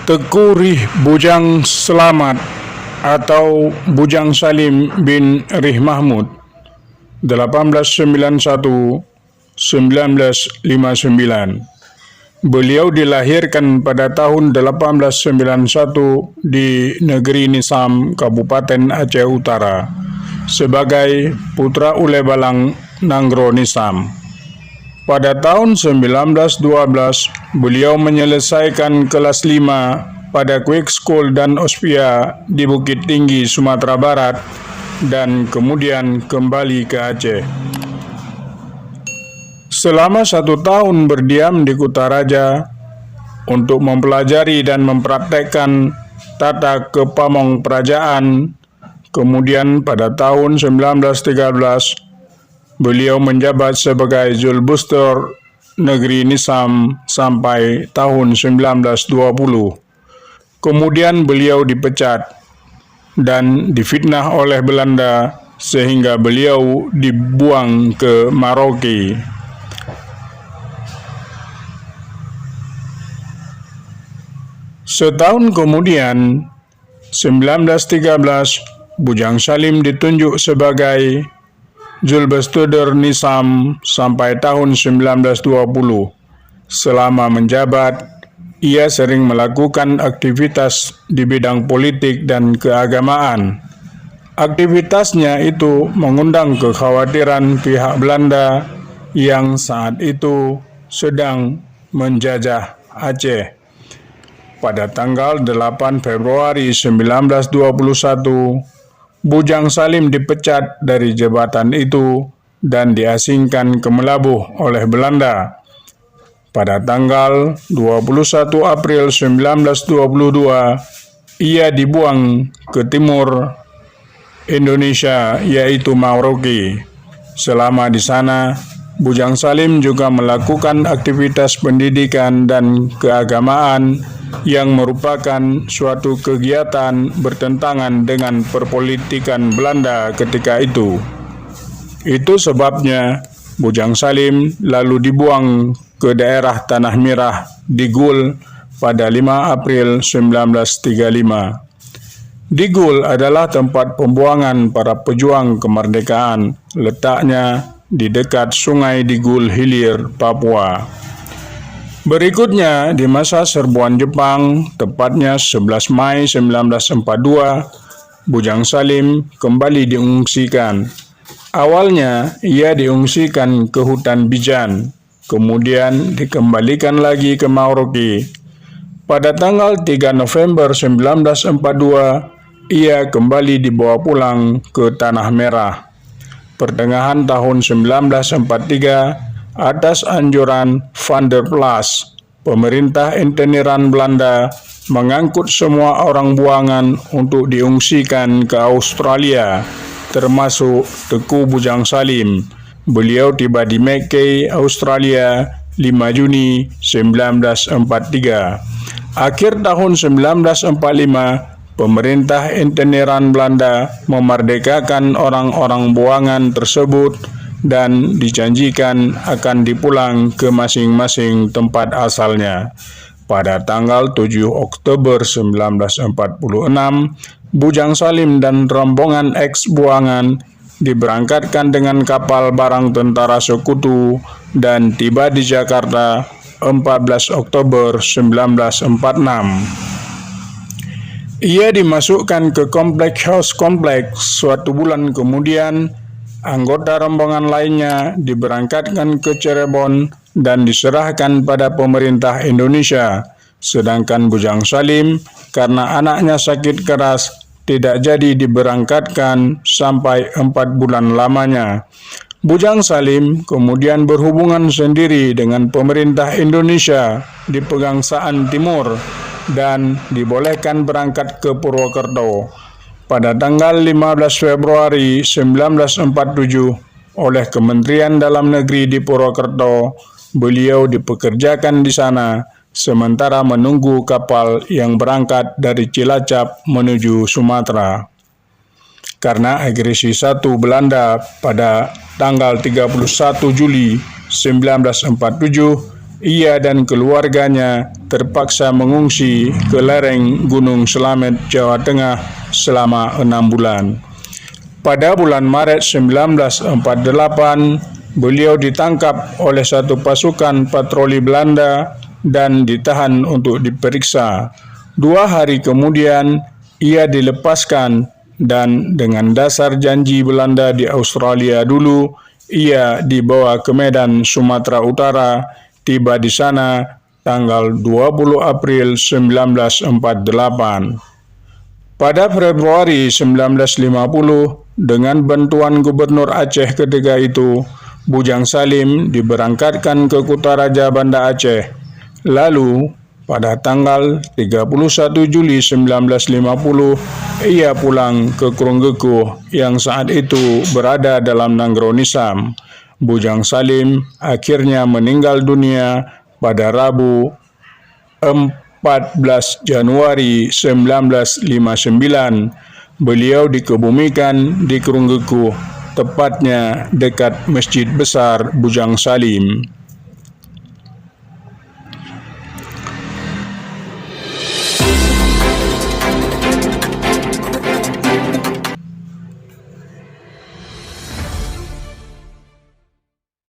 Teuku Bujang Slamet atau Bujang Salim bin Rih Mahmud 1891-1959. Beliau dilahirkan pada tahun 1891 di negeri Nisam, Kabupaten Aceh Utara, sebagai putra Ule Balang Nanggro Nisam. Pada tahun 1912, beliau menyelesaikan kelas 5 pada Quick School dan Ospia di Bukit Tinggi, Sumatera Barat, dan kemudian kembali ke Aceh. Selama 1 tahun berdiam di Kutaraja untuk mempelajari dan mempraktekkan tata kepamong kerajaan. Kemudian pada tahun 1913, beliau menjabat sebagai Zulbustur Negeri Nisam sampai tahun 1920. Kemudian beliau dipecat dan difitnah oleh Belanda sehingga beliau dibuang ke Maroke. Setahun kemudian, 1913, Bujang Salim ditunjuk sebagai Zulbustur Nisam sampai tahun 1920. Selama menjabat, ia sering melakukan aktivitas di bidang politik dan keagamaan. Aktivitasnya itu mengundang kekhawatiran pihak Belanda yang saat itu sedang menjajah Aceh. Pada tanggal 8 Februari 1921, Bujang Salim dipecat dari jabatan itu dan diasingkan ke Melabuh oleh Belanda. Pada tanggal 21 April 1922, ia dibuang ke timur Indonesia, yaitu Maroke. Selama di sana, Bujang Salim juga melakukan aktivitas pendidikan dan keagamaan yang merupakan suatu kegiatan bertentangan dengan perpolitikan Belanda ketika itu. Itu sebabnya Bujang Salim lalu dibuang ke daerah Tanah Merah di Gul pada 5 April 1935. Di Gul adalah tempat pembuangan para pejuang kemerdekaan, letaknya di dekat Sungai Digul Hilir, Papua. Berikutnya, di masa serbuan Jepang, tepatnya 11 Mei 1942, Bujang Salim kembali diungsikan. Awalnya, ia diungsikan ke hutan Bijan, kemudian dikembalikan lagi ke Maroke. Pada tanggal 3 November 1942, ia kembali dibawa pulang ke Tanah Merah. Pertengahan tahun 1943, atas anjuran Van der Plas, pemerintah inteniran Belanda mengangkut semua orang buangan untuk diungsikan ke Australia, termasuk Teuku Bujang Salim. Beliau tiba di Mackay, Australia, 5 Juni 1943. Akhir tahun 1945, pemerintah inteniran Belanda memerdekakan orang-orang buangan tersebut dan dijanjikan akan dipulang ke masing-masing tempat asalnya. Pada tanggal 7 Oktober 1946, Bujang Salim dan rombongan eks-buangan diberangkatkan dengan kapal barang tentara sekutu dan tiba di Jakarta 14 Oktober 1946. Ia dimasukkan ke Kompleks House Kompleks. Suatu bulan kemudian, anggota rombongan lainnya diberangkatkan ke Cirebon dan diserahkan pada pemerintah Indonesia. Sedangkan Bujang Salim, karena anaknya sakit keras, tidak jadi diberangkatkan sampai 4 bulan lamanya. Bujang Salim kemudian berhubungan sendiri dengan pemerintah Indonesia di Pegangsaan Timur dan dibolehkan berangkat ke Purwokerto. Pada tanggal 15 Februari 1947, oleh Kementerian Dalam Negeri di Purwokerto, beliau dipekerjakan di sana, sementara menunggu kapal yang berangkat dari Cilacap menuju Sumatera. Karena agresi satu Belanda pada tanggal 31 Juli 1947, ia dan keluarganya terpaksa mengungsi ke lereng Gunung Slamet, Jawa Tengah selama 6 bulan. Pada bulan Maret 1948, beliau ditangkap oleh satu pasukan patroli Belanda dan ditahan untuk diperiksa. 2 hari kemudian, ia dilepaskan dan dengan dasar janji Belanda di Australia dulu, ia dibawa ke Medan, Sumatera Utara, tiba di sana tanggal 20 April 1948. Pada Februari 1950, dengan bantuan Gubernur Aceh ketika itu, Bujang Salim diberangkatkan ke Kutaraja, Banda Aceh. Lalu, pada tanggal 31 Juli 1950, ia pulang ke Krunggekuh yang saat itu berada dalam Nanggro Nisam. Bujang Salim akhirnya meninggal dunia pada Rabu 14 Januari 1959. Beliau dikebumikan di Krunggekuh, tepatnya dekat Masjid Besar Bujang Salim.